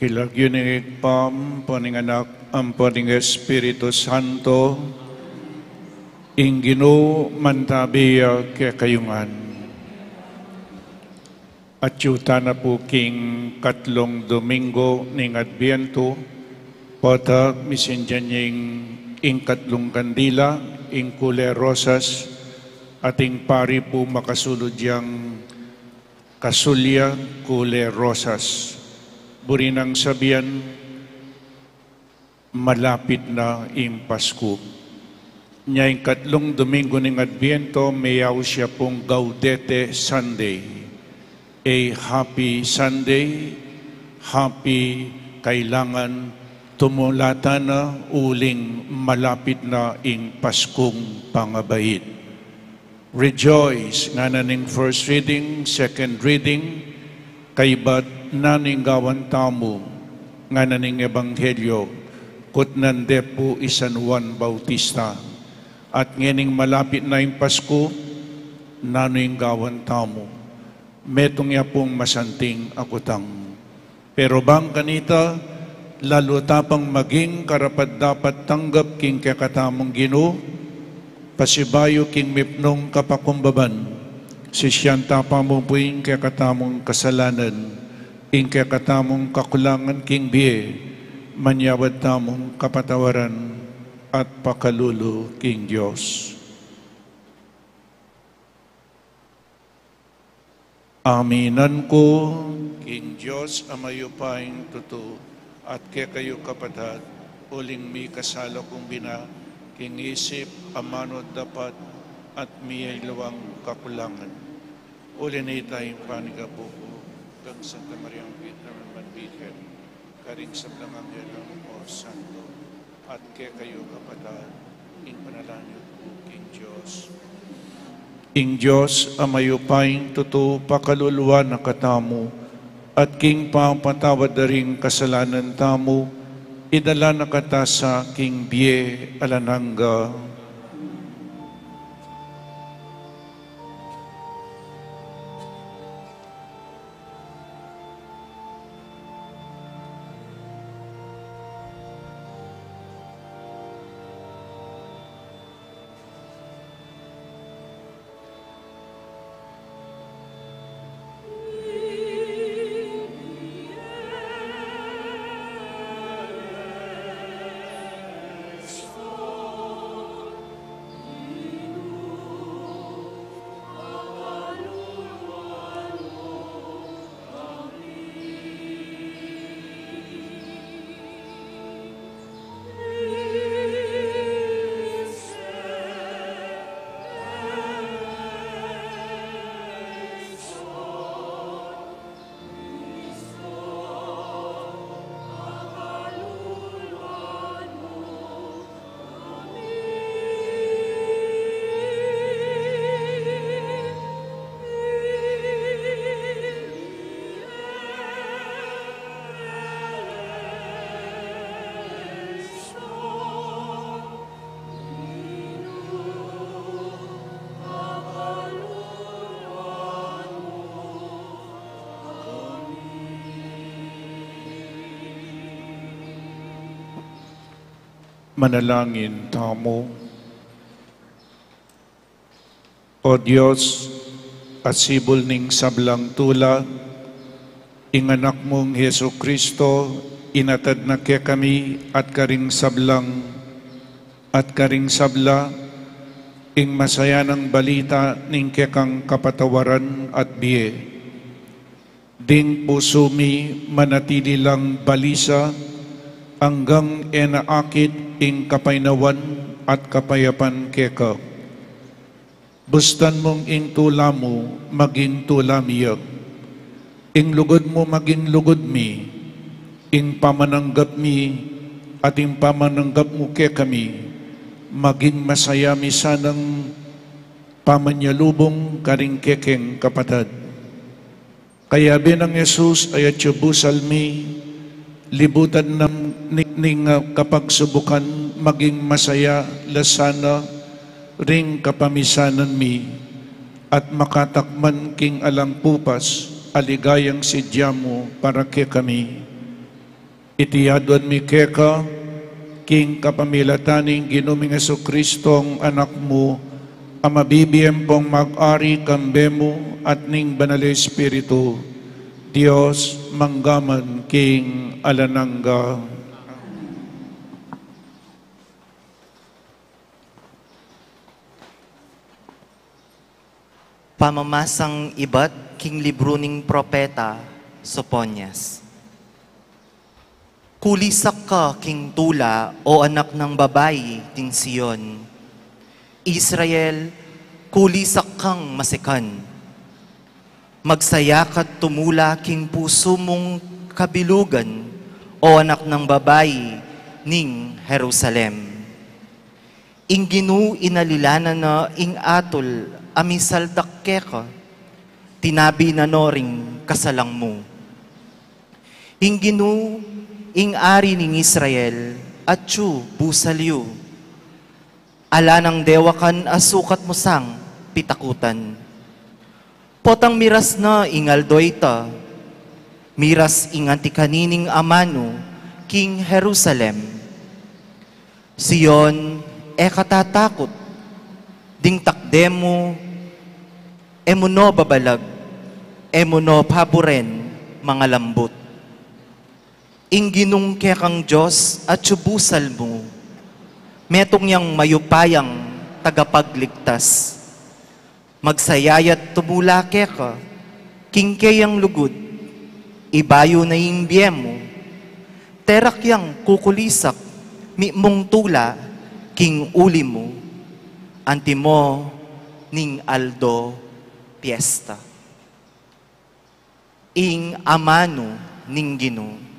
Kilagyunig pam, paning anak, ang paning Espiritu Santo, ingino mantabiya kaya kayungan. At yuta na po king katlong Domingo ning Adbiento, pata misinjan ing katlong kandila, ing kule rosas, ating pari po makasulod yang kasulya kule rosas. Burinang sabihan, malapit na ing Pasko. Nya ing katlong Domingo ng Adbiento, mayaw siya pong Gaudete Sunday. A happy Sunday, happy kailangan tumulata na uling malapit na ing Paskong pangabait. Rejoice, nga naning first reading, second reading, kaybat naning gawan tamo, nga naning Ebanghelyo, kutnan de po San Juan Bautista. At nganing malapit na yung Pasko, naning gawan tamo. Metong ya pong masanting akutang. Pero bang kanita, lalo tapang maging karapat dapat tanggap king kakatamong Ginoo, pasibayo king mipnong kapakumbaban, si siyang tapamong puing kakatamong kasalanan, ing kakatamong kakulangan king biye, manyawad tamong kapatawaran at pakalulu king Diyos. Aminan ko, king Diyos, amayupaing totoo, at kaya kayo kapatad, uling mi kasala kong bina, king isip, amanod dapat, at miyay lawang kakulangan. Uli na itayong panigapo ko, kang Santa Maria Virgen Manbigyan, karing sa Blanganghel o Santo, at kaya kayo kapatad, ing panalangin king Diyos. Ing Diyos, amayupaing totoo pakaluluwa na katamo, at king pampatawad na rin kasalanan tamo, idala na kata sa king biye alanangga. Manalangin tamo. O Diyos, asibol ning sablang tula, ing anak mong Hesu Kristo, inatad na kaya kami at karing sablang at karing sabla, ing masaya ng balita ning kekang kapatawaran at biye. Ding pusumi manatili lang balisa, hanggang enaakit ing kapainawan at kapayapan keka. Bustan mong ing tula mo, maging tula miyak. Ing lugod mo, maging lugod mi. Ing pamananggap mi, at ing pamananggap mo ke kami, maging masaya mi sanang pamanyalubong karing kekeng kapatad. Kaya binang Jesus ayat yubusal mi, libutan ng ning kapagsubukan, maging masaya, lasana, ring kapamisanan mi, at makatakman king alang pupas, aligayang sidya mo para kay kami. Itiadwan mi keka, king kapamilataning ginuming Kristong anak mo, ang mabibiyem pong mag-ari kambemo at ning banal Espiritu, Diyos manggaman king alanangga. Pamamasang iba't king libro ning propeta, Sophonias. Kulisak ka, king tula, o anak ng babae, ting Sion. Israel, kulisak kang masikan. Magsaya ka't tumula, king puso mong kabilugan, o anak ng babae, ning Jerusalem. Ing ginu inalilanan na ing atol, amisal dakkeka, tinabi na noring kasalang mo. Ing ginu ing ari ning Israel, at yu busalyo. Ala ng dewakan asukat mo sang pitakutan. Potang miras na ingal doita, miras inganti kanining amano, king Jerusalem. Sion, katatakot, ding takdemo, emuno babalag, emuno paboren, mga lambot. Ingginong kekang Diyos at subusal mo, metong yang mayupayang tagapagligtas. Magsayayat tumula keka, kingkeyang lugod, ibayo na imbiyem mo, terak yang kukulisak, mi mong tula, king uli mo, antimo ning aldo piesta. Ing amano ning Ginoo.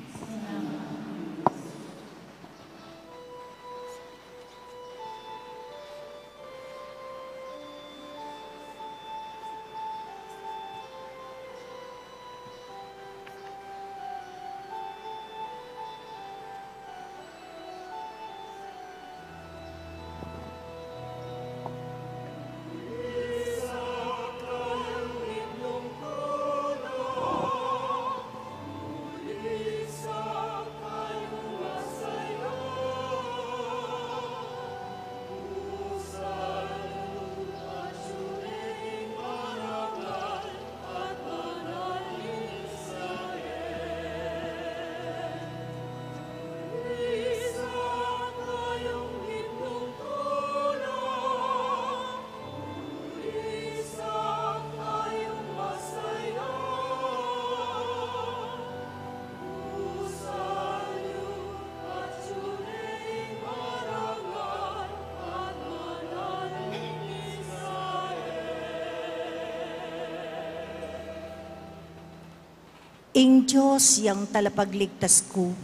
Ing Diyos yang talapagligtas ko,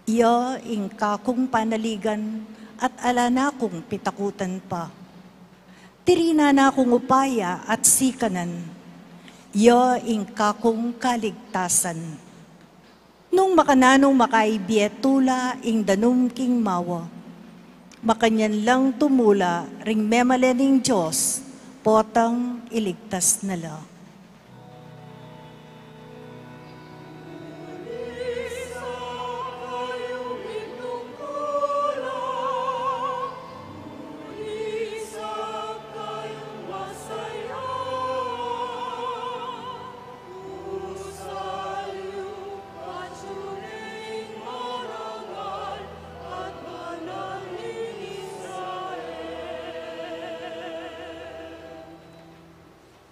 iya ing kakong panaligan at ala na kong pitakutan pa. Tirina na kong upaya at sikanan, iya ing kakong kaligtasan. Nung makananong makaibiyetula ing danum king mawa, makanyan lang tumula ring memalening Diyos, potang iligtas nala.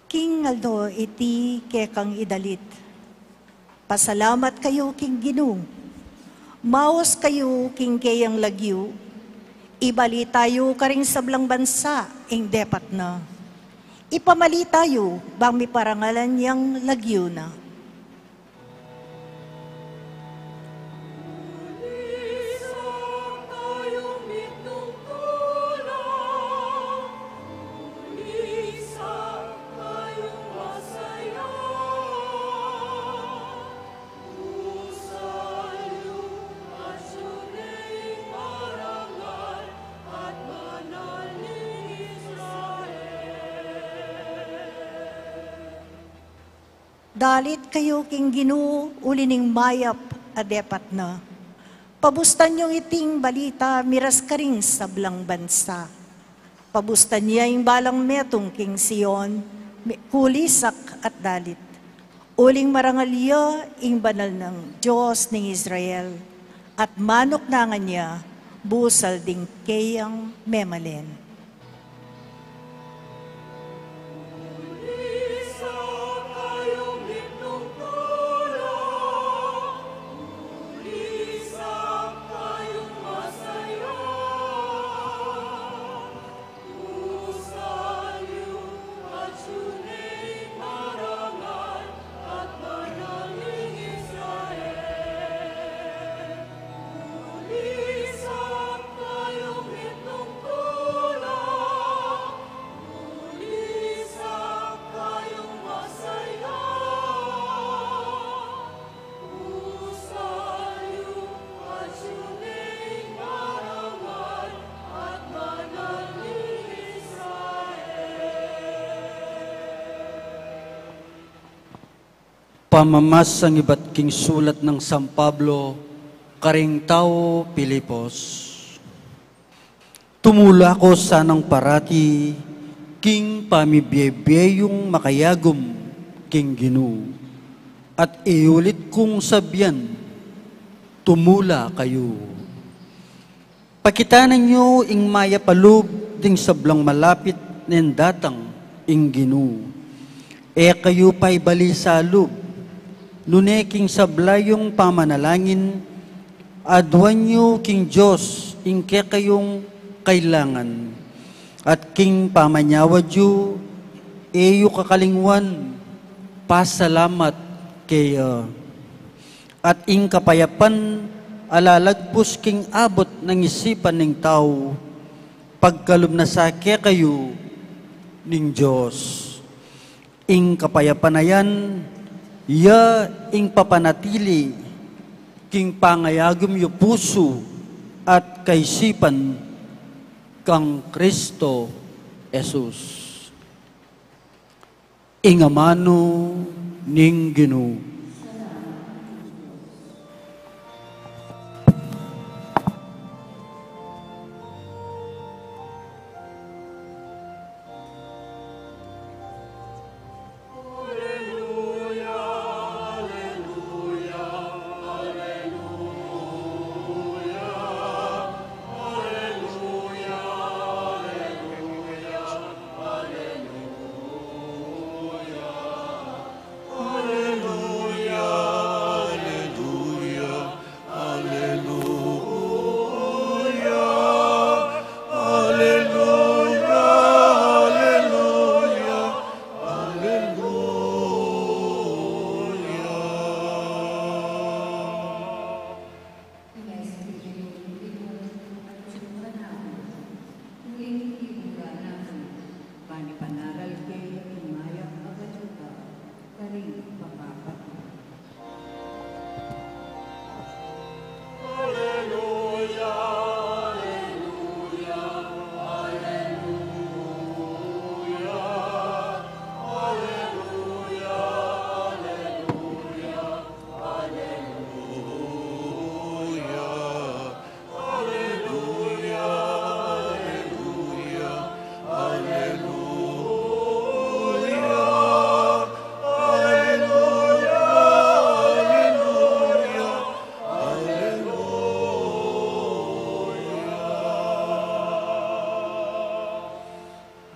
King Aldo iti kekang idalit. Pasalamat kayo king Ginoo. Maos kayo king kayang lagyo. Ibali tayo karing sablang bansa ing depat na. Ipamali tayo bang mi parangalan yang lagyo na. Dalit kayo king Ginoo ulining mayap adepat na. Pabustan yung iting balita, miras ka ring sablang bansa. Pabustan niya yung balang metong king Sion, kulisak at dalit. Uling marangalya, ing banal ng Diyos ng Israel, at manok na nga niya, busal ding kayang memalen. Pamamas ang iba't king sulat ng San Pablo, karing tao Pilipos. Tumula ko sanang parati, king pamibiyebiyeng makayagom, king Ginoo. At iulit kong sabyan, tumula kayo. Pakitanan nyo ing maya palub, ding sablang malapit nen datang ing Ginoo. E kayo pa'y bali sa loob, nune king sablayong pamanalangin, adwan nyo king Diyos, ingke kayong kailangan. At king pamanyawad yu, eyo kakalingwan, pasalamat kaya. At ing kapayapan, alalagpus king abot ng isipan ng tao, pagkalub na sake kayo ning Diyos. Ing kapayapan na yan, ya ing papanatili, king pangayagom yu puso at kaisipan kang Kristo Jesus. Ing amano ning Ginoo.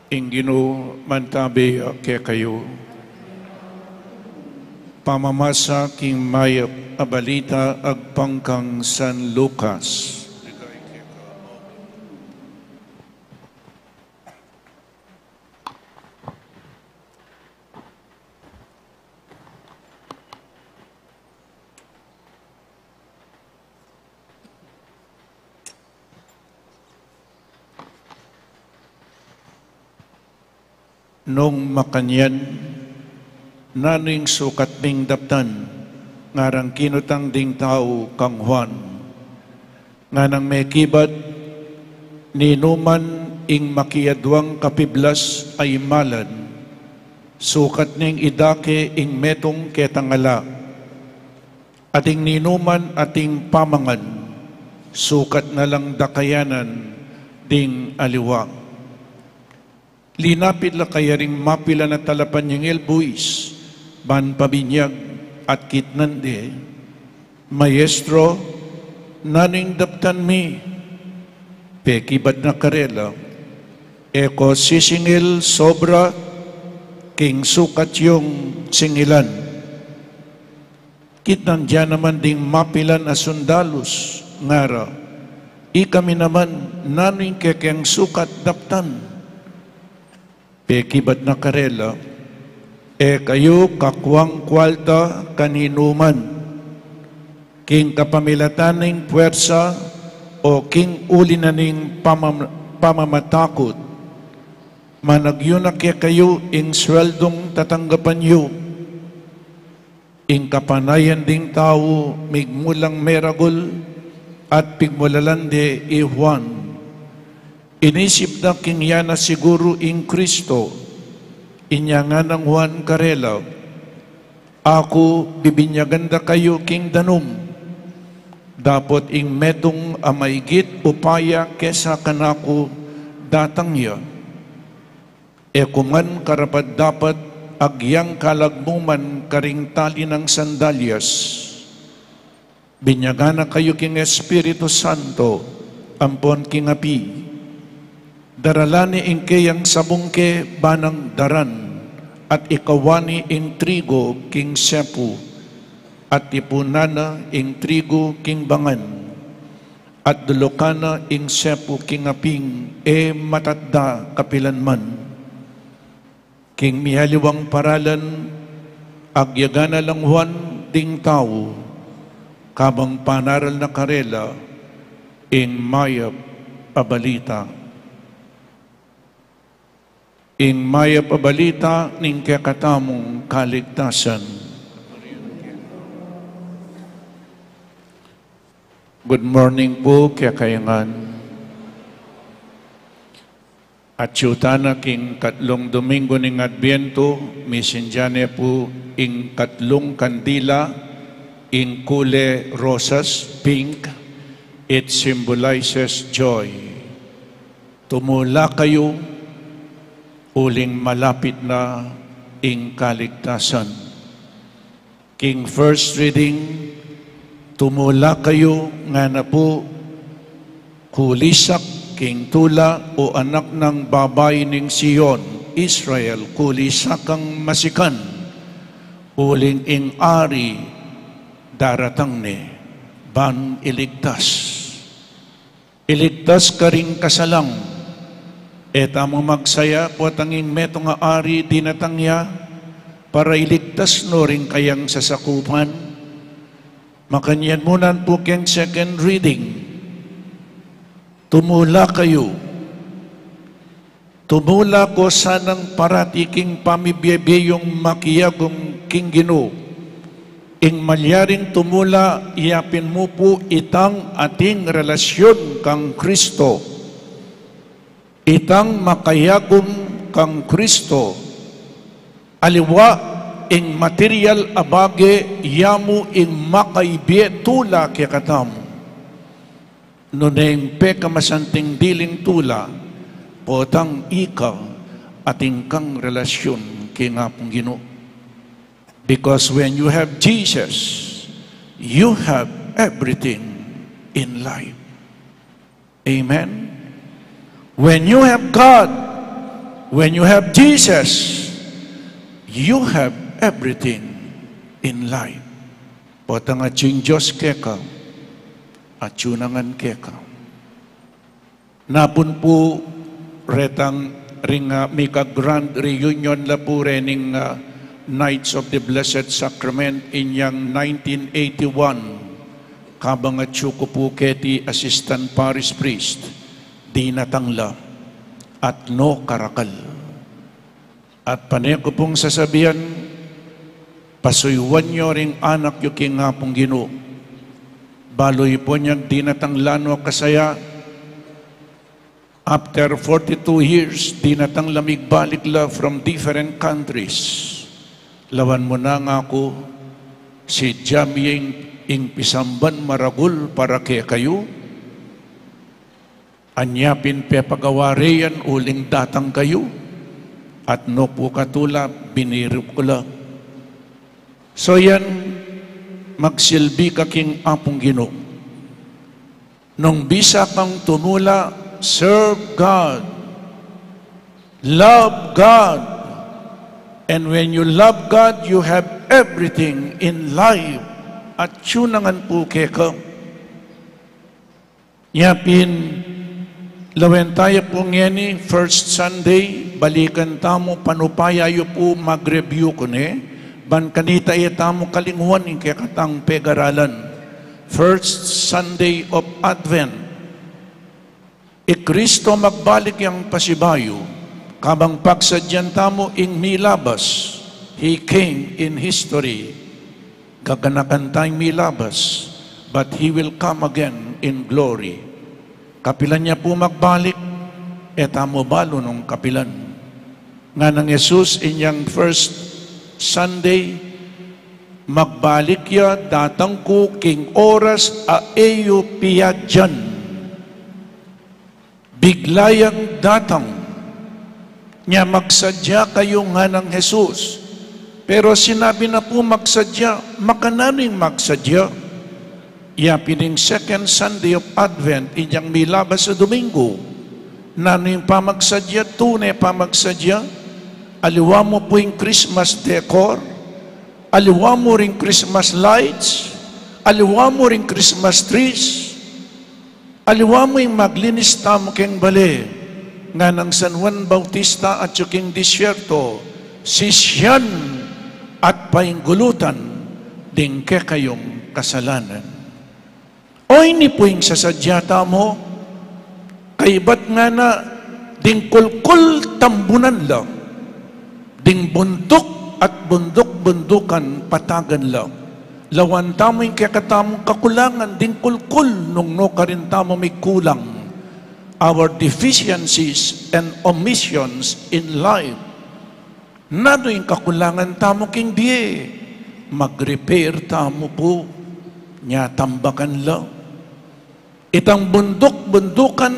Ing Ginoo mantabi ke kayo. Pamamasa king mayap abalita agpangkang San Lucas. Nung makanyan, naning sukat ning daptan, ngarang kinutang ding tao kang Juan. Nganang may kibat, ninuman ing makiyadwang kapiblas ay malan, sukat ning idake ing metong ketangala, ating ninuman ating pamangan, sukat na lang dakayanan ding aliwang. Linapit la kaya ring mapila na talapan yung elbuis, ban pabinyag at kitnande, Maestro, naning daptan mi, pekibad na karela, eko sisingil sobra, king sukat yung singilan. Kitnan dyan naman ding mapilan na sundalos, ngara, ikami naman naning kekeng sukat daptan. Pekibad na karela, kayo kakwang kwalta kaninuman, king kapamilataning puwersa o king uli na ning pamamatakot, managyunak kayo ing sweldong tatanggapan yu, ing kapanayan ding tao migmulang meragol at pigmulalande ihuan. Inisip na king yana siguro ing Kristo, inya nga ng Juan Carela, ako bibinyaganda kayo king danum, dapat ing medong amaygit upaya kesa kanako datangya. Kuman karapat dapat agyang kalagmuman karing tali ng sandalyas. Binyagana kayo king Espiritu Santo, ampon king api. Daralani ing kayang sabungke banang daran, at ikawani ing trigo king sepu, at ipunana ing trigo king bangan, at dulokana ing sepu king aping matadda kapilanman. King mihaliwang paralan, agyagana lang Juan ding tao, kabang panaral na karela, ing mayap abalita. Ing maya pabalita ning kakatamong kaligtasan. Good morning po, kakayangan. At syutana king katlong Domingo ning Adbiento, misinjane po ing katlong kandila, ing kule rosas, pink, it symbolizes joy. Tumula kayo, uling malapit na ing kaligtasan. King first reading, tumula kayo nga na po kulisak king tula o anak ng babay ning Sion, Israel, kulisak kang masikan, uling ing ari daratang ni, ban iligtas. Iligtas ka ring kasalang, etamo magsaya po tanging meto nga ari dinatangya para iligtas no rin kayang sasakupan. Makanyan munan po keng second reading. Tumula kayo. Tumula ko sanang paratiking pamibiyebiyong makiyagong king Ginoo. Ing malyaring tumula, iyapin mo po itang ating relasyon kang Kristo. Itang makayagom kang Kristo, aliwa ing material abage yamu ing makaibiye tula kaya katam. Nuneng peka masanting diling tula, potang ikaw ating kang relasyon kay nga pong Ginoo. Because when you have Jesus, you have everything in life. Amen? When you have God, when you have Jesus, you have everything in life. Potang ating Diyos keka, at yunangan keka. Napun po retang ring mika grand reunion la po rening Knights of the Blessed Sacrament inyang 1981 kabang at ko po keti Assistant Parish Priest di natangla at no karakal. At panay ko pong sasabihan, pasuyuan nyo ring anak yu king nga pong Ginoo. Baloy po niyang di natanglano kasaya. After 42 years, di natang lamig-balik la from different countries. Lawan mo na nga ako, si Jamiyeng ing pisamban maragul para kaya kayo, anyapin pepagawareyan uling datang kayo, at no po katula, binirip ko lang. So yan, magsilbi ka king apong Ginoo. Nung bisa kang tumula, serve God, love God, and when you love God, you have everything in life. At yunangan po keka. Yapin, lawen tayo po ngeni, first Sunday, balikan tamo, panupayayo po mag-review ko ne, ban kanita tamo kalinguan yung kekatang pegaralan. First Sunday of Advent. Kristo magbalik yang pasibayo, kabang pagsadyan tamo ing milabas, He came in history. Gaganakan tayong milabas, but He will come again in glory. Kapilan niya po magbalik, etamo balo nung kapilan. Nga ng Jesus inyang first Sunday, magbalik ya datang ko king oras a eyo piyadyan. Biglayang datang niya magsadya kayo nga ng Jesus. Pero sinabi na po magsadya, makananing magsadya. Yapining second Sunday of Advent, inyang milabas sa Domingo. Naning pamagsadya, tunay pamagsadya, aliwa mo po yung Christmas decor, aliwa mo rin Christmas lights, aliwa mo rin Christmas trees, aliwa mo yung maglinis tamo keng bale, nga ng San Juan Bautista at yung disyerto, sisyan at painggulutan, dingke kayong kasalanan. O ini po yung sasadyata mo, kaibat nga na, ding kulkul tambunan lang, ding bundok at bundok-bundukan patagan lang. Lawan tamo yung kakatamong kakulangan, ding kulkul nung no ka rin tamo may kulang. Our deficiencies and omissions in life, nado yung kakulangan tamo king diye, mag-repair tamo po, nya tambakan lang. Itang bundok-bundukan,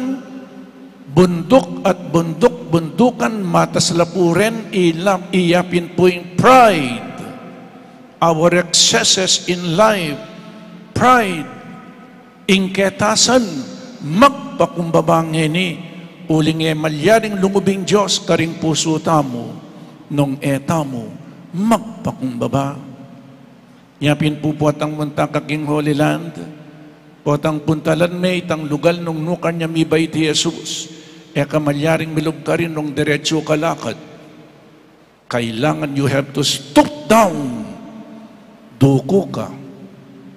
bundok at bundok-bundukan, mataslapuren, iyapin po yung pride, our excesses in life, pride, ingketasan, magpakumbabang ini, uling malyaring lungubing Diyos, karing puso tamo, nung etamo, magpakumbaba. Yapin po po atang muntakaging Holy Land, po atang puntalan may itang lugal nung nukan niya mibay ti Jesus, kamalyaring milog ka rin nung diretso kalakad. Kailangan you have to stoop down, duko ka,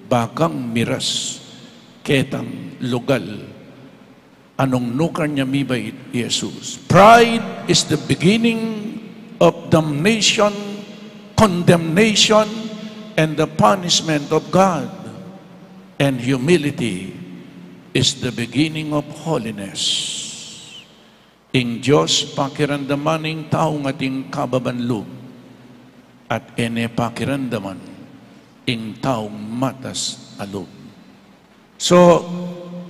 bakang miras, ketang lugal, anong nukan niya mibay Jesus. Pride is the beginning of damnation, condemnation, and the punishment of God. And humility is the beginning of holiness. Ing Diyos pakirandamaning taong ating kababanlog, at ene pakirandaman ing taong matas alog. So,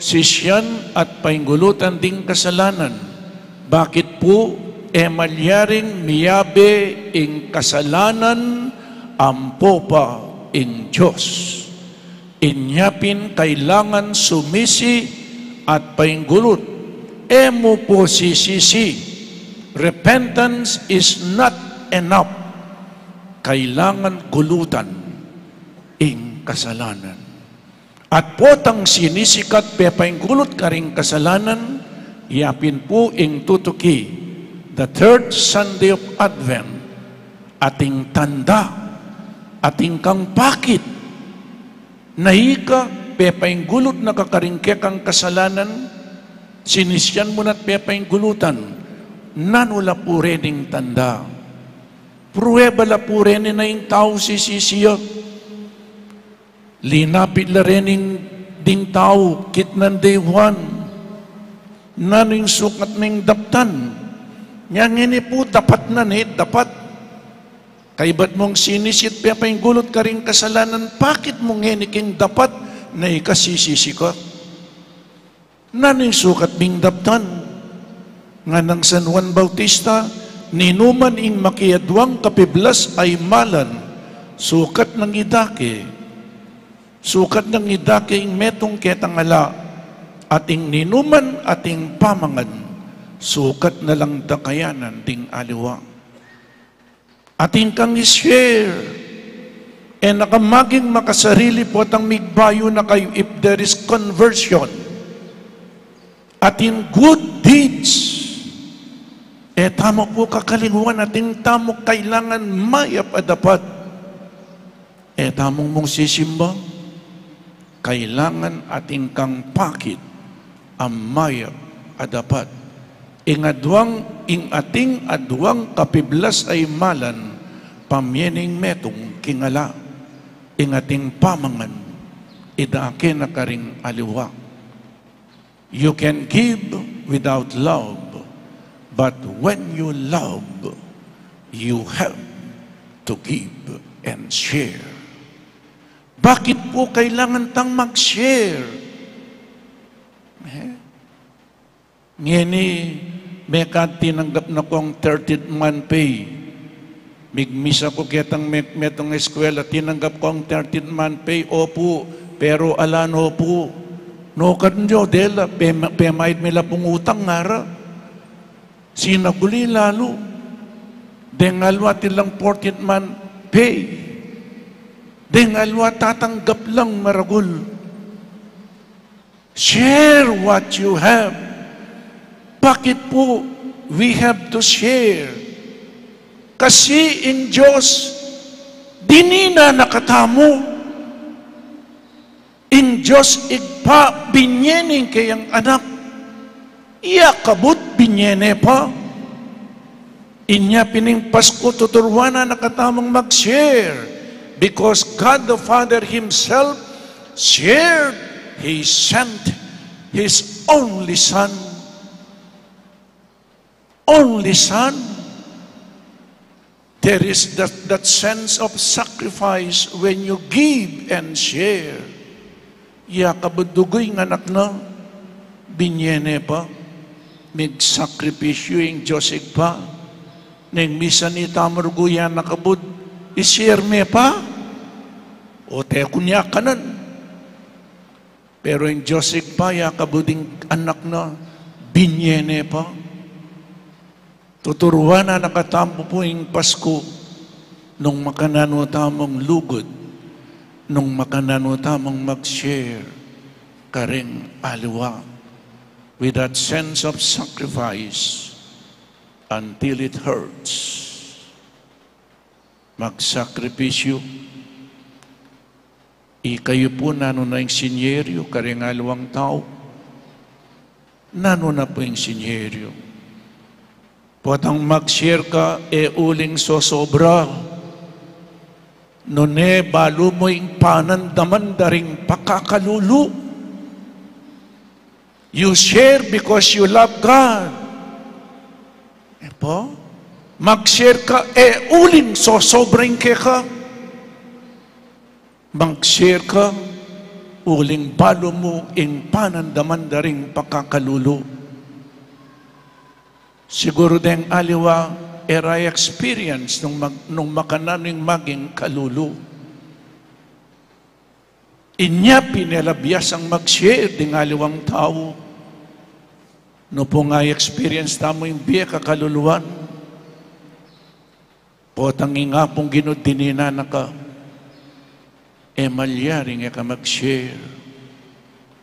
sisyan at painggulutan ding kasalanan. Bakit po malyaring miyabe ing kasalanan ampo pa ing Diyos. Inyapin kailangan sumisi at painggulot. Emo po sisisi. Repentance is not enough. Kailangan gulutan ing kasalanan. At potang sinisikat pepainggulot karing kasalanan, yapin po ing tutuki, the third Sunday of Advent, ating tanda, ating kang pakit, naika, pepainggulot na kakaringke kang kasalanan, sinisyan mo na't pepainggulutan, nanula po rening tanda. Pruweba la po rin na yung tao sisisiyak. Linapit la rening ding tao, kitnan day one, naning sukat ning daptan. Yang ini po dapat na ni, dapat. Kaibat mong sinisit pepainggulot ka rin kasalanan, bakit mong ngeniking dapat na ikasisisi ka? Naning sukat bing daptan, nga ng San Juan Bautista, ninuman ing makiadwang kapiblas ay malan, sukat ng idake ing metong ketangala, ating ninuman ating pamangan, sukat na lang dakayanan ting aliwa. Ating kang share, nakamaging makasarili po at ang migbayo na kayo if there is conversion. Ating good deeds, tamo po kakalingwan, ating tamo kailangan mayap adapat. Tamong mong sisimba, kailangan ating kang pakit ang mayap adapat. Ing ating adwang kapiblas ay malan, pamyening metong kingala. Ing ating pamangan, idake na karing aliwa. You can give without love, but when you love, you have to give and share. Bakit po kailangan tang mag-share? Ngini, may tinanggap na kong 13th month pay. Migmisa ko kitang metong eskwela, tinanggap ko ang 13th month pay. Opo, pero alano po. No kanyo, dela, pemaid mila pungutang ngara. Sinaguli lalo. Dengalwa tilang 14th month pay. Dengalwa tatanggap lang maragul. Share what you have. Bakit po we have to share? Kasi in Diyos, dinina nakatamo. In Diyos, igpa, binyening kayang anak. Iya kabut, binyene pa. Inya pining Pasko, tuturwana nakatamang mag-share. Because God the Father Himself shared, He sent His only Son. Only Son. There is that sense of sacrifice when you give and share. Ya kabudugoy ng anak na, binyene pa, mig-sakripisyo yung Diyosig pa, nang misa ni Tamurguyan nakabud, ishare me pa, o te kunya kanan. Pero yung Diyosig pa, ya kabuding anak na, binyene pa. Tuturuan na nakatampo po yung Pasko, nung makanano tamang lugod, nung makanano tamang mag-share, karing aliwa, with that sense of sacrifice, until it hurts. Magsakripisyo. Kayo po nano na yung sinyeryo, karing aliwang tao. Nano na po yung sinyeryo. Potang mag-share ka, uling sosobra. Nune, balo mo yung panandaman daring pakakalulu. You share because you love God. Po? Mag-share ka, uling sosobrain ka. Mag-share ka, uling balo mo yung panandaman daring pakakalulu. Siguro din aliwa, era experience nung makananing maging kalulu. Inya pinelabyas ang mag-share ding aliwang tao. No po nga experience tamo yung biya kakaluluan. Potang nga pong ginudinina na ka. Malyaring ka mag-share.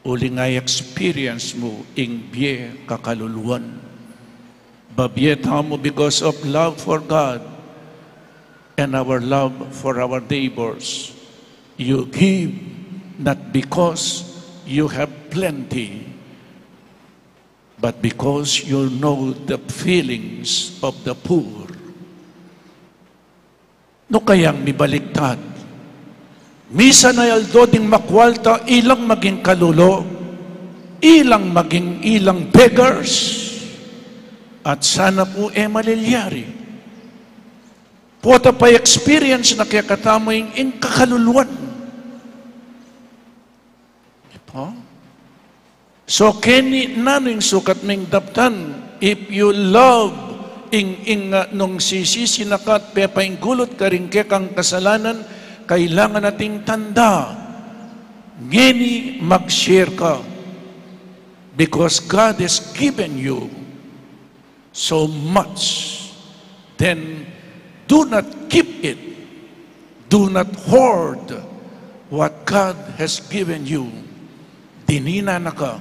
Uli nga experience mo yung biya kakaluluan. Babyeta mo because of love for God and our love for our neighbors. You give not because you have plenty, but because you know the feelings of the poor. No kayang mibaliktad. Misa na yaldo ding makwalta ilang maging kalulo, ilang beggars, at sana po malilyari. Pota pa experience na kaya katamo yung kakaluluan. So keni naning sukat ming daptan, if you love nung sisisi nakat pepaing gulot karing kang kasalanan, kailangan nating tanda, ngeni mag-share ka. Because God has given you so much, then do not keep it. Do not hoard what God has given you. Dinina na ka,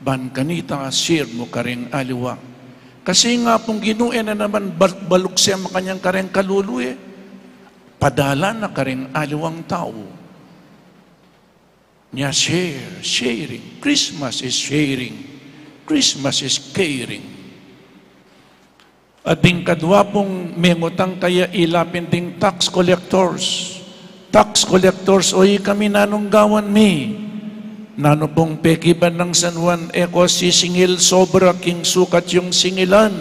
ban kanita share mo karing aliwa. Kasi nga pong ginuin na naman balok siya makanyang karing kaluluwi, padala na karing aliwang tao. Niya share, sharing. Christmas is sharing. Christmas is caring. At ding kadwa pong mengutang kaya ilapin ding tax collectors. Tax collectors, oy kami nanunggawan mi. Nano pong pekiban ng San Juan, eko sisingil sobra king sukat yung singilan.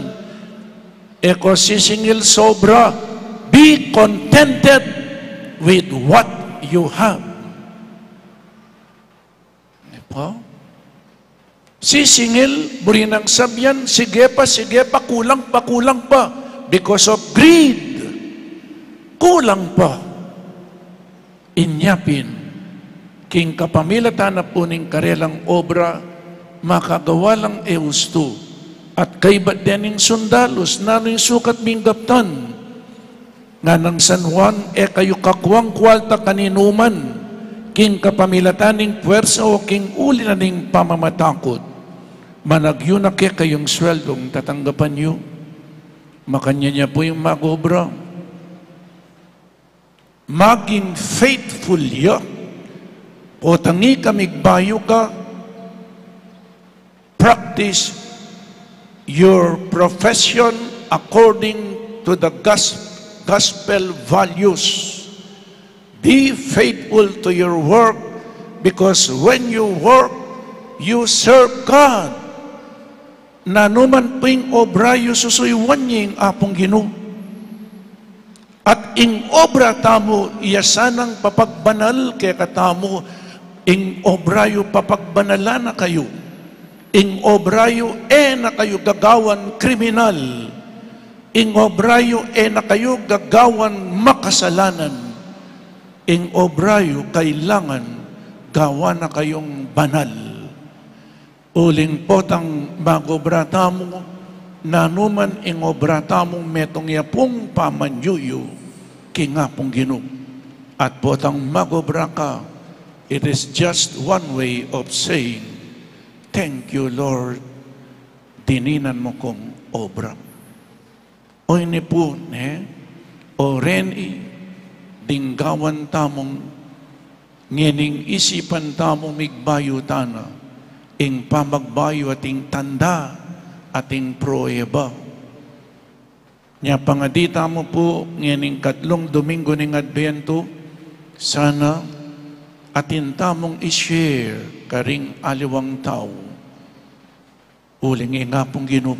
Eko sisingil sobra, be contented with what you have. Epo? Sisingil, buri ng sabyan, sige pa, kulang pa. Because of greed, kulang pa. Inyapin, king kapamilatan na puning karelang obra, makagawa lang eusto, at kay badening sundalos, nano'y sukat binggaptan, nga ng San Juan, kayo kakwang kwalta kaninuman, king kapamilataning puwersa o king uli na ning pamamatakot, managyo na kayong sweldong tatanggapan nyo, makanya niya po yung magobra. Maging faithful ya, o tangi kamigbayo ka, practice your profession according to the gospel values. Be faithful to your work, because when you work, you serve God. Nanuman ping obra yu susuywan yung apong Ginoo. At ing obra tamo, iyasanang papagbanal kaya katamo, ing obra yu papagbanala na kayo. Ing obra yu na kayo gagawan kriminal. Ing obra yu na kayo gagawan makasalanan. Ing obra yu kailangan gawa na kayong banal. Uling potang magobrata mo, nanuman ing obrata mong metong yapong pamanyuyo, kingapong Ginoo. At potang magobra ka, it is just one way of saying, thank you Lord, dininan mo kong obra. O ini po, o reni, dinggawan tamong, ngening isipan tamong migbayo tana, ing pamagbayo ating tanda, ating proeba. Nya pangadita mo po, ngayon katlong Domingo ng Advento, sana atin tamong i-share karing aliwang tao. Uling nga pong Ginoo,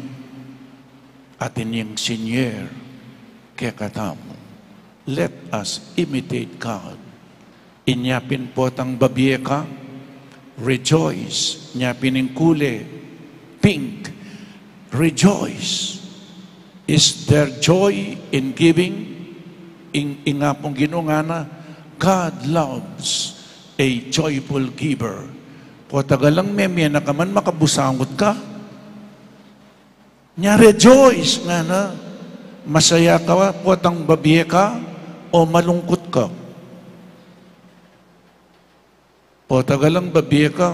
atin yung sinyer, kaya katamo. Let us imitate God. Inyapin po tang babieka, rejoice. Nyapin ng kule, pink, rejoice. Is there joy in giving? Nga pong Ginoo nga na, God loves a joyful giver. Po tagalang memya na kaman makabusangot ka. Nya rejoice nga na, masaya ka, po tang babiye ka, o malungkot ka. Po tagalang babiye ka,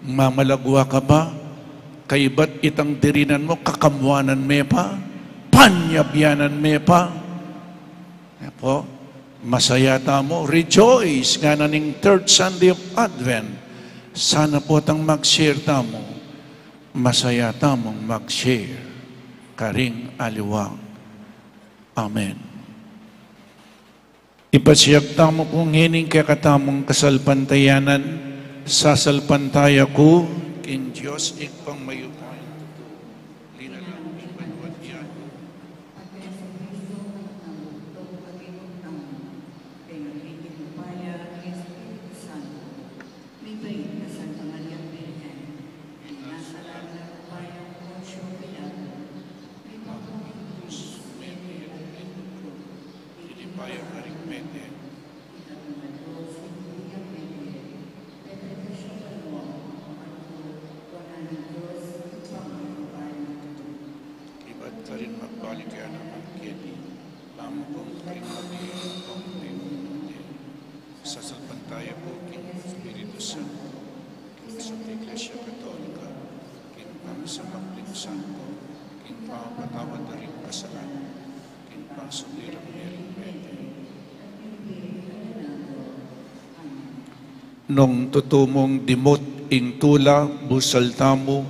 mamalagwa ka ba? Kaibat itang dirinan mo, kakamwanan me pa, panyabyanan me pa. Po, masaya mo, rejoice nga na ning third Sunday of Advent. Sana po tang mag-share mo, masaya mong mag-share, karing aliwang. Amen. Ipasiyag tamo kung hining kakatamong kasalpantayanan, sasalpantaya ko, king Diyos, ikpang mayupay. Linalang, ipayuat yan. Santo, sa Iglesia Katolika, kinpang sa Magling Santo, kinpang patawad na rin kasalanan, kinpang sumdirang meron pwede. Nung tutumong dimot ing tula, busal tamo,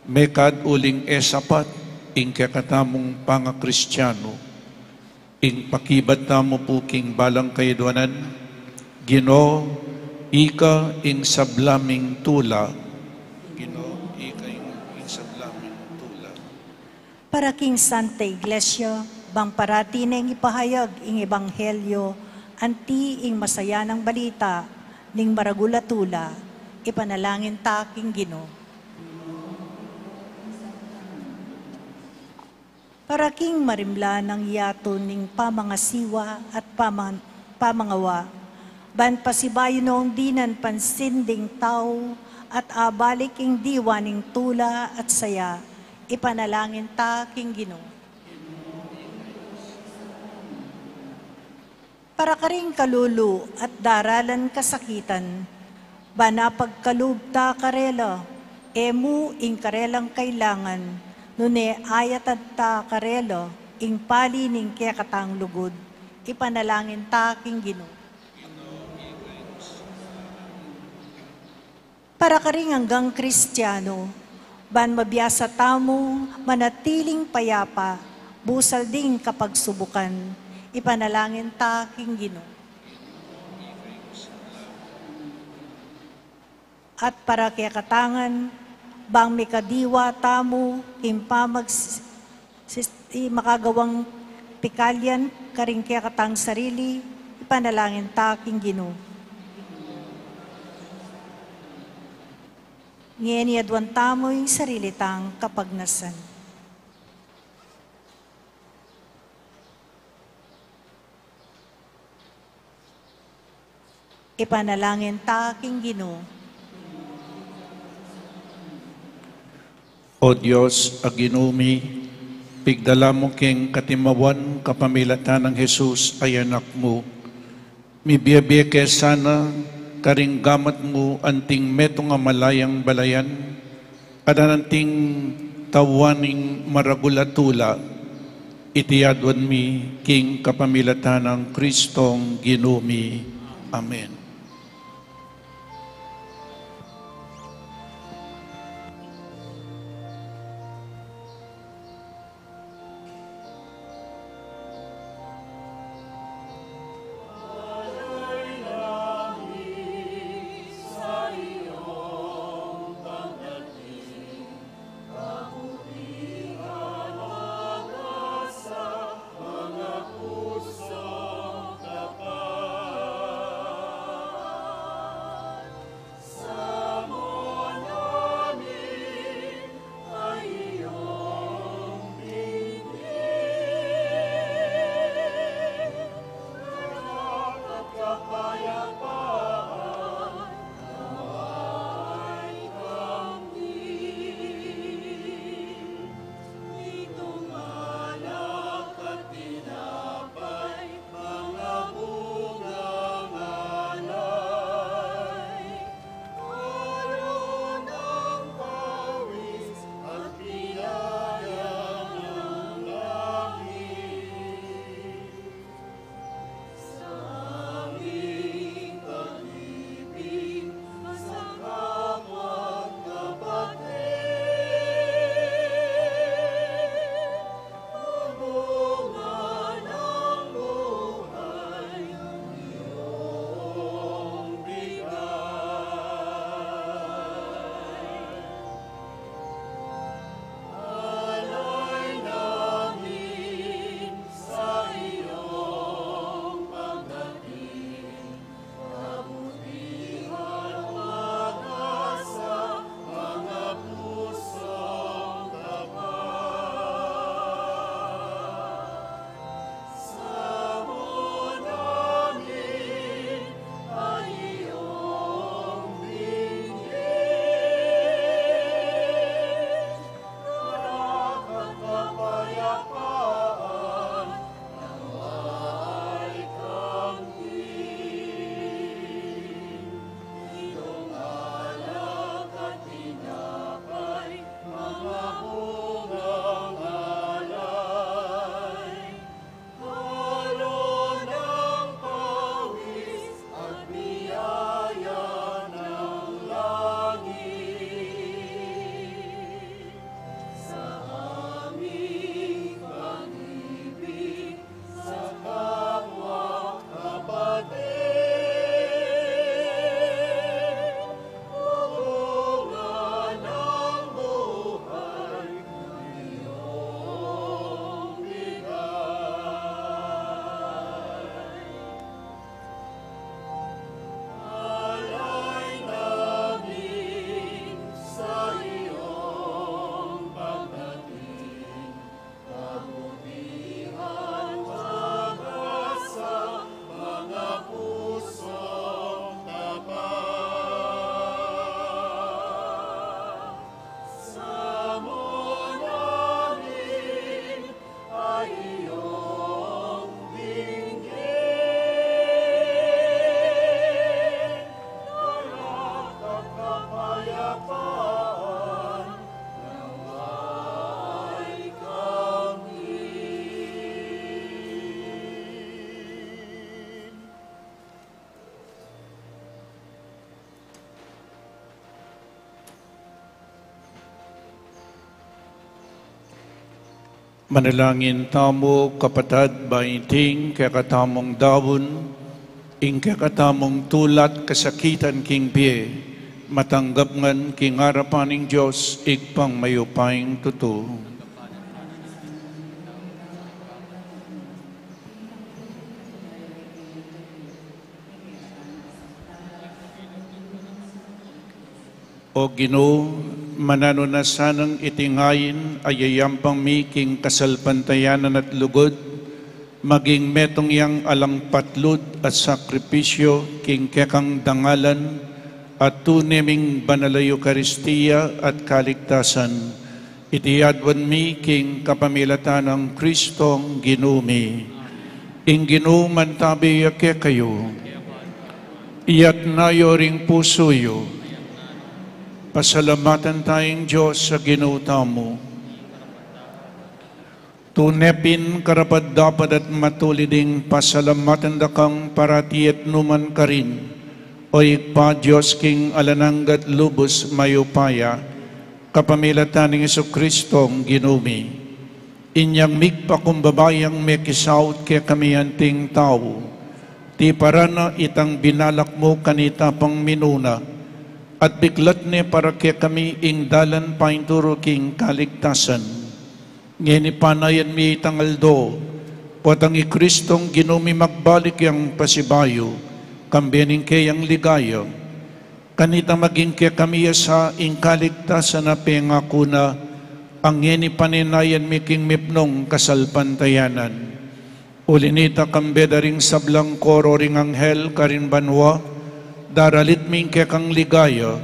mekad uling esapat, ing kakatamong panga-Kristyano, ing pakibat tamo po king balang kaidwanan, Ginoo, ika ing sablaming tula, Ginoo, ika ing sablaming tula. Para king Santa Iglesia, bang parati na ipahayag ing ebanghelyo, anti ing masaya ng balita, ning maragulatula, ipanalangin ta king Ginoo. Para king marimla ng yato ning pamangasiwa at pamangawa, ban pasibayo noong dinan pansinding tao at abalik ing diwa ning tula at saya, ipanalangin ta king Ginoo. Para karing kalulu at daralan kasakitan, bana pagkalubta karela, emu ing karelang kailangan, nune ayat at ta karela, ing pali ning kekatang lugod, ipanalangin ta king Ginoo. Para karing hanggang Kristiyano, ban mabiyasa tamo, manatiling payapa, busal ding kapag subukan, ipanalangin ta king Ginoo. At para kaya katangan, bang may kadiwa tamo, impamag makagawang pikalyan, karing kaya katang sarili, ipanalangin ta king Ginoo. Ngayon yadwan tamo yung sarili tang kapagnasan. Ipanalangin ta king Ginoo. O Diyos, aginumi, pigdala mo king katimawan kapamilatan ng Jesus ay anak mo. Mibiyabiya kaya sana karing gamat mo anting metong malayang balayan, kadananting tawaning maragulatula, itiyadwan mi king kapamilatan ng Kristong ginumi. Amen. Manalangin tamo kapatad baiting kakatamong dawon, ing kakatamong tulat kasakitan king pie, matanggap ngan king harapaning Diyos, igpang mayupaing tuto. O Ginoo, manano na sanang itingayin ayayampang miking kasalpantayanan at lugod, maging metong yang alang patlod at sakripisyo king kekang dangalan at tuneming banalay Eucharistia at kaligtasan, itiyadwan mi king kapamilatan ng Kristong Ginumi. Ing Ginoo mantabi yake kayo, iyat nayo ring pusoyo, pasalamatan tayong Diyos sa ginutamo. Tunepin karapat dapat at matuliding pasalamatan dakang parati at numan ka rin. O igpa Diyos king alananggat lubos mayupaya, kapamilatan ng Jesucristong Ginumi. Inyang migpakumbabayang mekisaut kaya kami anting tao. Ti parana itang binalak mo kanita pang minuna, at biglat ni para kaya kami ing dalan painturo king kaligtasan. Ngeni panayan mi itangaldo, potang ikristong Ginumi magbalik yang pasibayo, kambianing kayang ligaya. Kanita maging kaya kami sa ing kaligtasan na pengako na, ang ngeni paninayan mi king mipnong kasalpantayanan. Ulinita kambeda ring sablang koro ring anghel karin banwa, daralit ming kekang ligaya,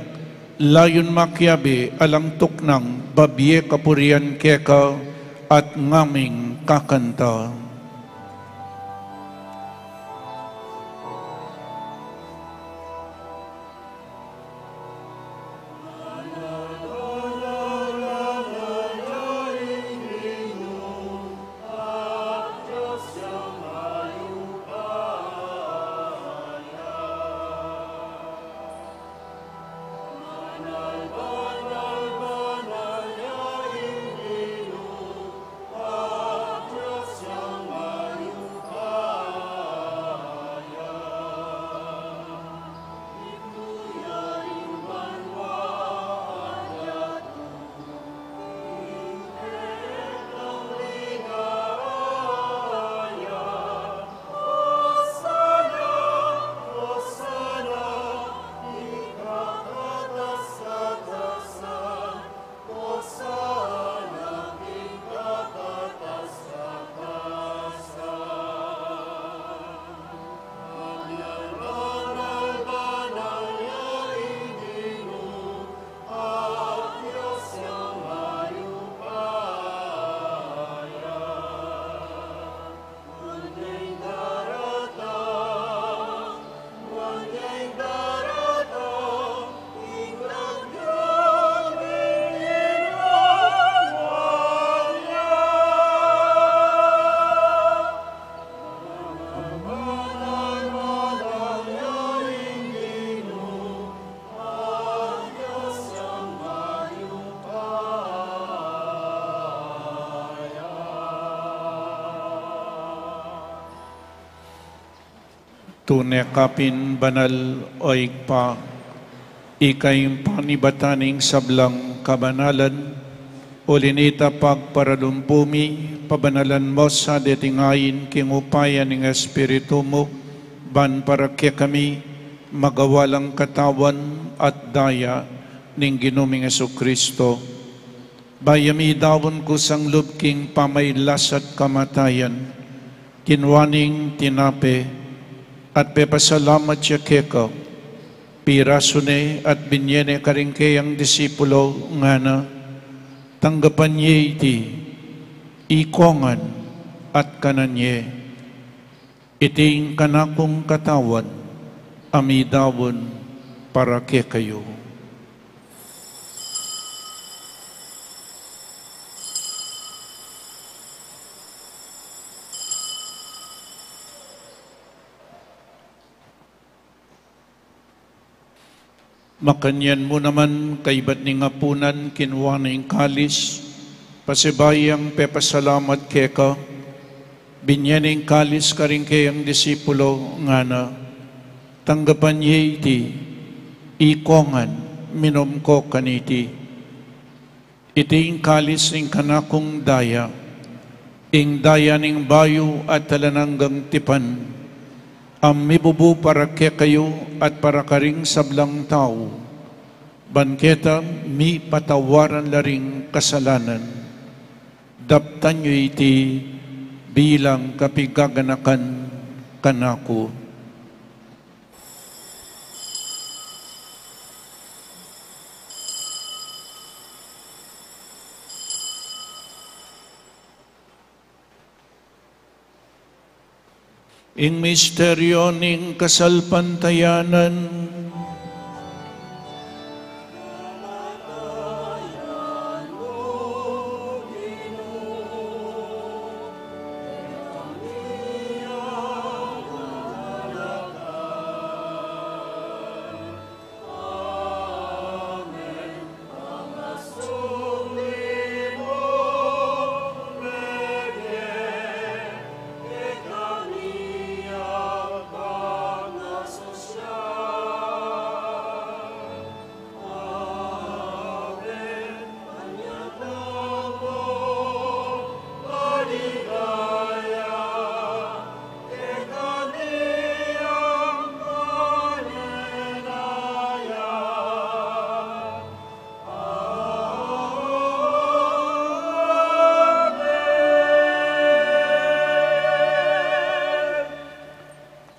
layon makyabi alang tuknang babye kapurian keka at ngaming kakanta. Tunekapin banal o igpa, ikayong panibataning sablang kabanalan, ulinita pagparadumpumi, pabanalan mo sa detingayin king upaya ng Espiritu mo, ban para kaya kami magawalang katawan at daya ng Ginuming Jesucristo. Bayami dawon ko sang lubking pamaylas at kamatayan, kinwaning tinape, at pepasalamat siya keka, pirasune at binyene karing kayang disipulo nga na, tanggapan niya iti, ikongan at kananye, iting kanakong katawan, amidawon para kay kayo. Makanyan mo naman kay ba't ni ngapunan kinuha na yung kalis, pasibayang pepasalamat keka, binyaning kalis ka rin kayang disipulo nga na, tanggapan ye iti, ikongan, minom ko kaniti. Iti kalis ning kanakong daya, ing daya ning bayo at talananggang tipan, ang mibubu para kaya kayo at para karing sablang tao, banketa mi patawaran laring kasalanan, daptan nyo iti bilang kapigaganakan kanako. Ing misteryo ning kasalpantayanan,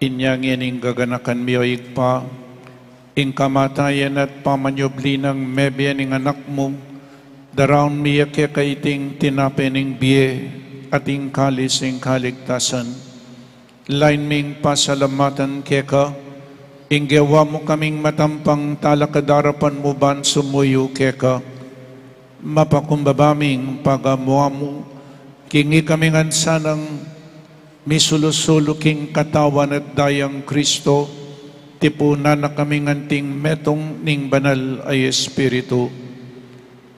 inyang ining gaganakan miyoig pa, ing kamatayan at pamanyobli ng mebya ning anak mo, daraon miya kaya kaiting tinapening biye at ing kalis ing kaligtasan. Lain ming pasalamatan keka, ing gawa mo kaming matampang talakadarapan mo ban sumuyo keka, mapakumbabaming pagamuha mo, kingi kaming ansanang misulusulo king katawan at dayang Kristo, tipunan na kaming anting metong ning banal ay Espiritu.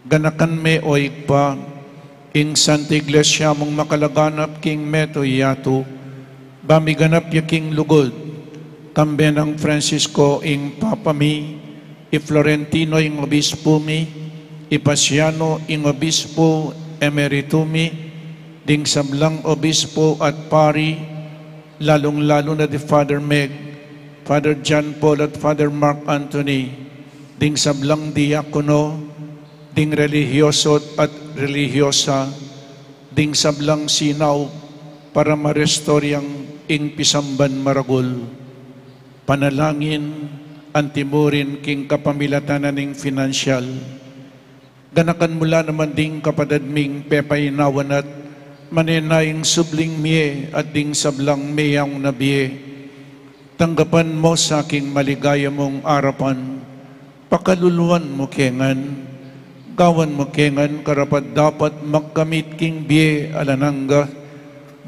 Ganakan me oig pa, ing Santa Iglesia mong makalaganap king meto yato, bamiganap ya king lugod, kamben ang Francisco ing Papa mi, i Florentino ing Obispo mi, i Pasiano ing Obispo Emerito mi, ding sablang obispo at pari, lalong-lalo na di Father Meg, Father John Paul at Father Mark Anthony, ding sablang diakono, ding relihiyoso at relihiyosa, ding sablang sinaw para marestoryang ing pisamban maragul. Panalangin, antimurin king kapamilatanan ing financial. Ganakan mula naman ding kapadadming pepayinawan at manenayang subling miye at ding sablang miyang nabiye. Tanggapan mo sa aking maligaya mong arapan, pakaluluan mo kengan, gawan mo kengan karapat dapat magkamit king biye alanangga,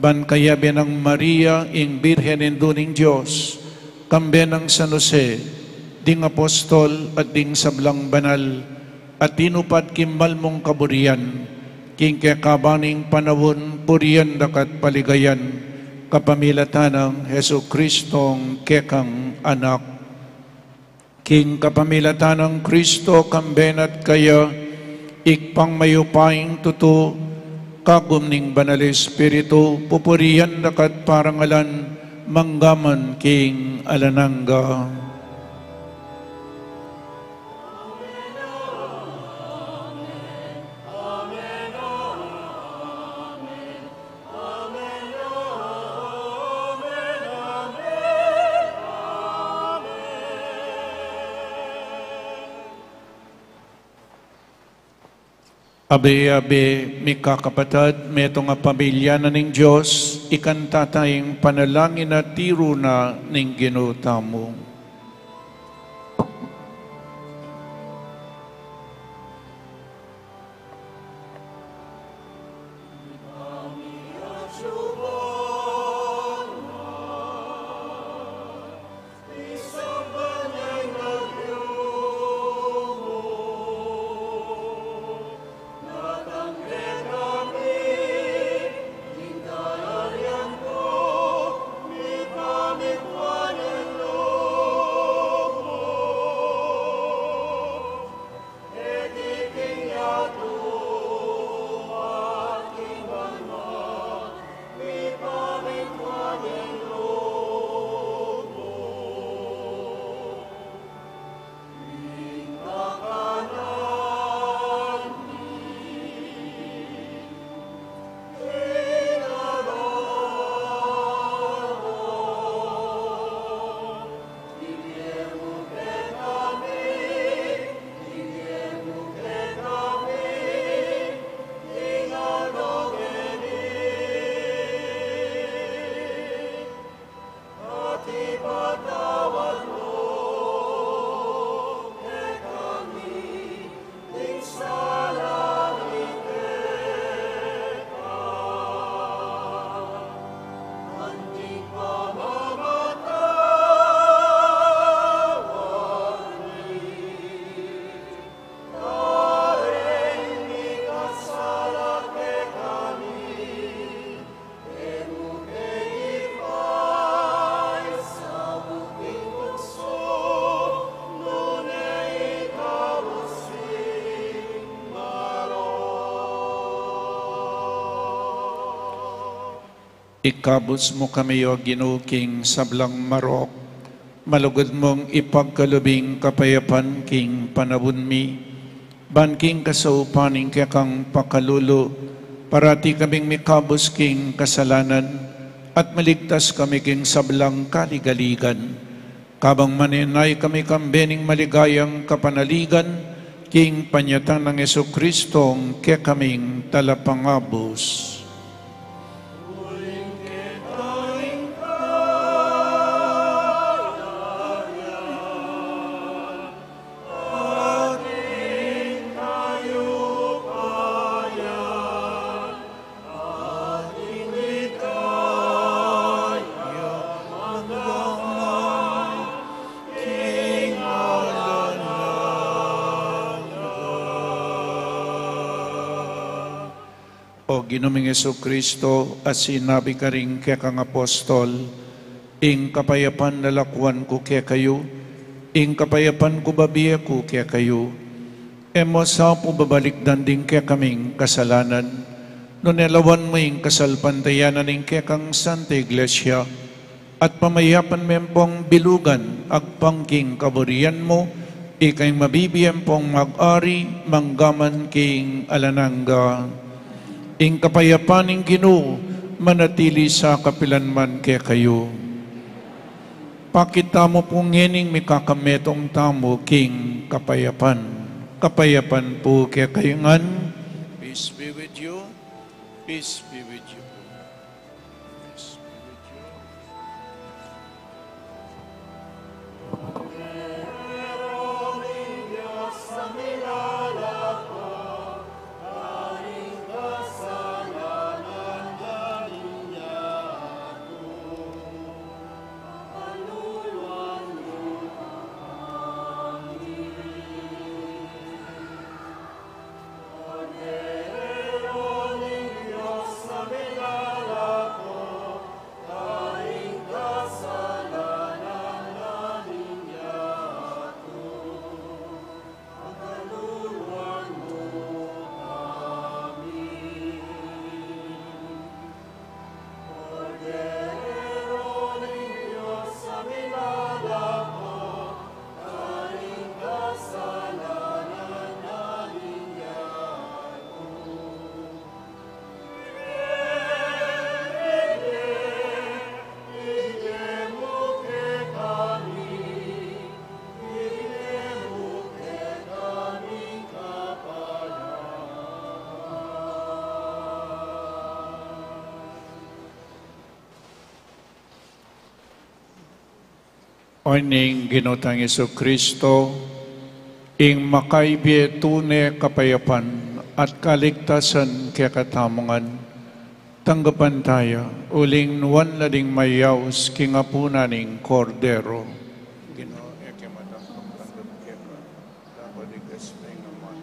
ban kayabe ng Maria ing Birhen induning Diyos, kambe ng San Jose, ding apostol at ding sablang banal, at tinupad kimbal mong kaburian, king kakabaning panawon puriyan dakat paligayan, kapamilatan ng Heso Kristong kekang anak. King kapamilatan ng Kristo kambenat kaya, ikpang mayupaing tuto, kagumning banal Espiritu, pupuriyan dakat parangalan, manggaman king alanangga. Abe-abe, mi kakapatad, meto nga pamilya na ning Diyos, ikanta tayong panalangin na tiro na ning ginutamo. Ikabos mo kami o Ginoo king sablang marok, malugod mong ipagkalubing kapayapan king panabun mi, ban king kasaupaning kaya kang pakalulo, parati kaming mikabos king kasalanan, at maligtas kami king sablang kaligaligan. Kabang maninay kami kambening maligayang kapanaligan, king panyatan ng Jesucristong kaya kaming talapangabos. O Ginoong Jesucristo, at sinabi ka rin kaya kang apostol, ing kapayapan nalakwan ko kaya kayo, ing kapayapan ko babiya ko kaya kayo. Emo sa po babalikdan din kaya kaming kasalanan, no nelawan mo ing kasalpantayanan ing kaya kang Santa Iglesia, at pamayapan mempong bilugan, agpangking kaburian mo, ikay mabibiyang pong mag-ari, manggaman king alanangga. Ing kapayapaning Ginoo, manatili sa kapilanman kaya kayo. Pakita mo pong ngening may kakametong tamo king kapayapan. Kapayapan po kaya kayo ngan. Peace be with you. Peace be with you. Peace be with you. Oining ginotang Jesucristo, ing makaibiye tunay kapayapan at kaligtasan kaya katamungan, tanggapan tayo, uling nuwan lading mayaws kingapunaning kordero. Ginoo, eke madakong tanggap kaya ka, dapat igasmay naman.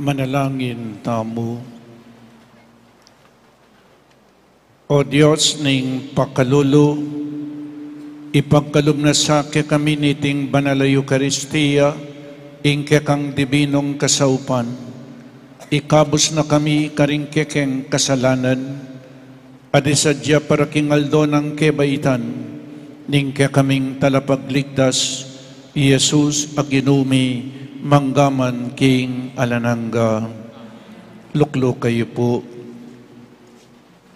Manalangin tamo. O Diyos ning pakalulu, ipagkalub na sa kami niting banal na Eucharistia, ingke kang dibinong kasaupan, ikabos na kami karing kekeng kasalanan, adisadya para kingaldo ng kebaitan, ningke kaming talapagligtas, Jesus aginumi, manggaman king alananga. Luklo kayo po.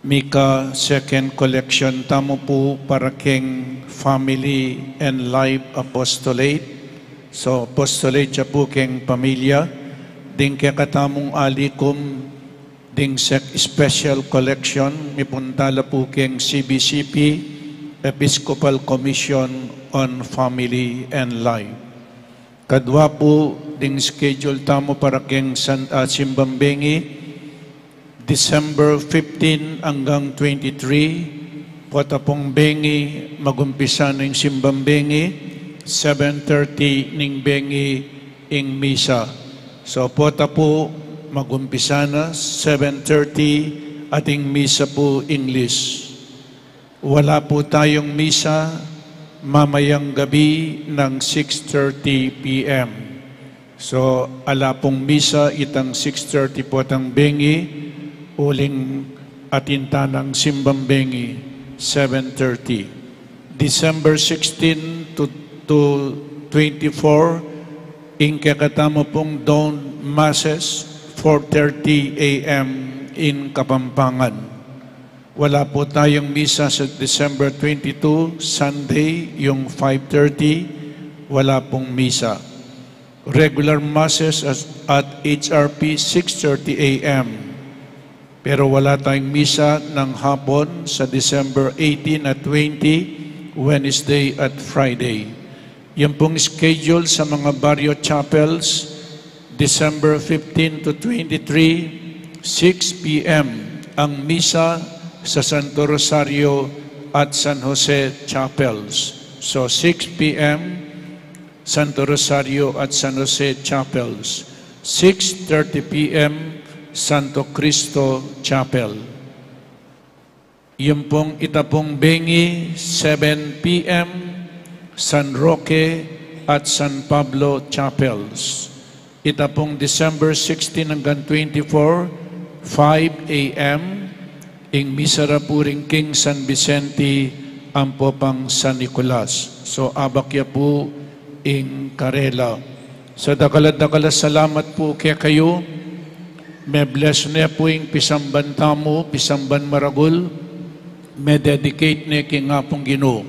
Mika second collection tamo po para king family and life apostolate. So apostolate siya po king pamilya. Ding kaya katamong alikum ding special collection. Mipuntala po king CBCP Episcopal Commission on Family and Life. Kadwa po ding schedule tamo para king Simbambengi, December 15 hanggang 23. Potapong bengi, magumpisa ng Simbambengi, 7:30 ning bengi ing misa. So pota po magumpisa na, 7:30 ating misa po English. Wala po tayong misa mamayang gabi ng 6:30 p.m. So, ala pong misa itang 6:30 po atang bengi, uling atinta ng Simbambengi, 7:30. December 16 to 24, ingkakatamo pong dawn masses, 4:30 a.m. in Kapampangan. Wala po tayong misa sa December 22, Sunday, yung 5:30, wala pong misa. Regular masses at HRP, 6:30 a.m. Pero wala tayong misa ng hapon sa December 18 at 20, Wednesday at Friday. Yung pong schedule sa mga barrio chapels, December 15 to 23, 6 p.m. ang misa sa Santo Rosario at San Jose Chapels. So 6 p.m. Santo Rosario at San Jose Chapels. 6:30 p.m. Santo Cristo Chapel. Yung pong itapong bengi, 7 p.m. San Roque at San Pablo Chapels. Itapong December 16 hanggang 24, 5 a.m. ing misara puring King San Vicente ang popang San Nicolas. So abakya po ing Karela. So dakala salamat po kaya kayo. May bless niya po ing pisamban tamo, pisamban maragul. May dedicate niya king nga pong Ginoo.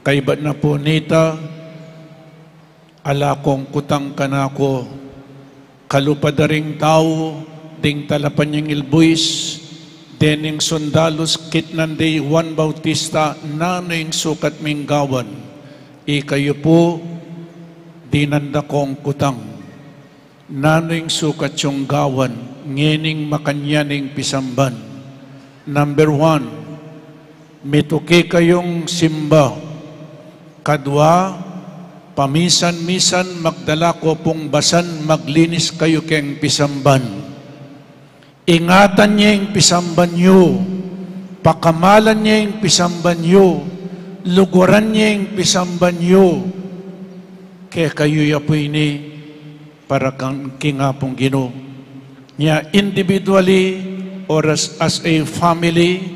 Kaibat na po nita, ala kong kutang kanako, kalupadaring tao, ding talapan niyang ilbuis, dening sundalos kitnanday Juan Bautista naning sukat minggawan. Ikayo po dinanda kong kutang. Naning sukat yung gawan, ngening makanyaning pisamban. Number 1, mituki kayong simba. Kadwa, pamisan-misan magdala ko pong basan, maglinis kayo keng pisamban. Ingatan niya yung pisamban niyo, pakamalan niya yung pisamban niyo, luguran niya yung pisamban niyo, kaya kayo yapo ini para kang kingapong Ginoo. Niya individually or as a family,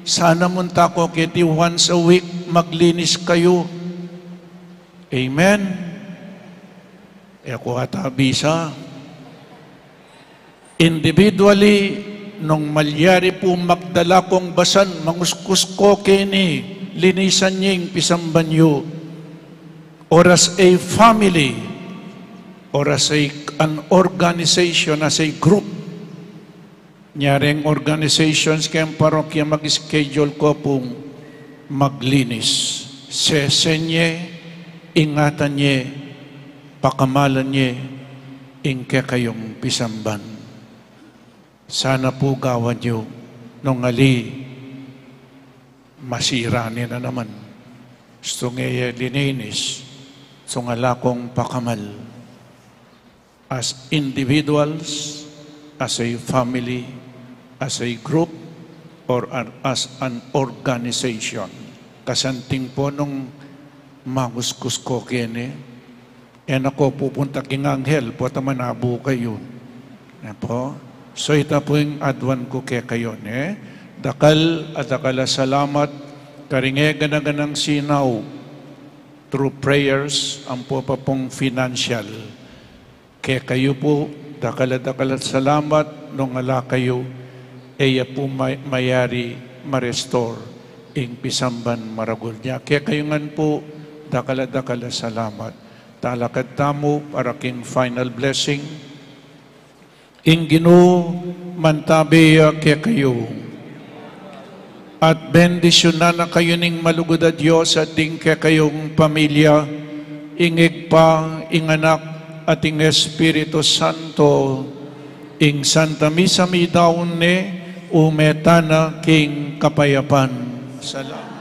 sana munta ko kiti once a week maglinis kayo. Amen. E ako katabisa. Individually, nung malyari po magdala kong basan, manguskus ko kini, linisan niya yung pisamban niyo. Or as a family, or as an organization, as a group, nyaring organizations kayang parokya mag-schedule ko pong maglinis. Sesenye, ingatan niya, pakamalan niya, ingke kayong pisamban. Sana po gawan niyo nung ali masira niya na naman. Gusto ngayon lininis, so nga lakong pakamal. as individuals, as a family, as a group, or as an organization. Kasanting po nung maguskus ko kene, ako pupunta king anghel, po tamanabu kayo. Po. So ita po yung adwan ko kaya kayo. Dakal at dakala salamat, karinge ganaganang sinaw, through prayers, ang po pa pong financial. Kaya kayo po, dakal salamat, nung ala kayo, iya po mayari ma-restore ing pisamban maragul niya. Kaya kayo ngan po, dakala salamat. Talakad tamo para king final blessing. Ing Ginoo mantabiya kaya kayo. At bendisyonan na kayo ning malugod a Diyos at ing kaya kayong pamilya, ingig pa, ing anak at ing Espiritu Santo, ing Santa Misa mi daon ne, umetana king kapayapan. Salamat.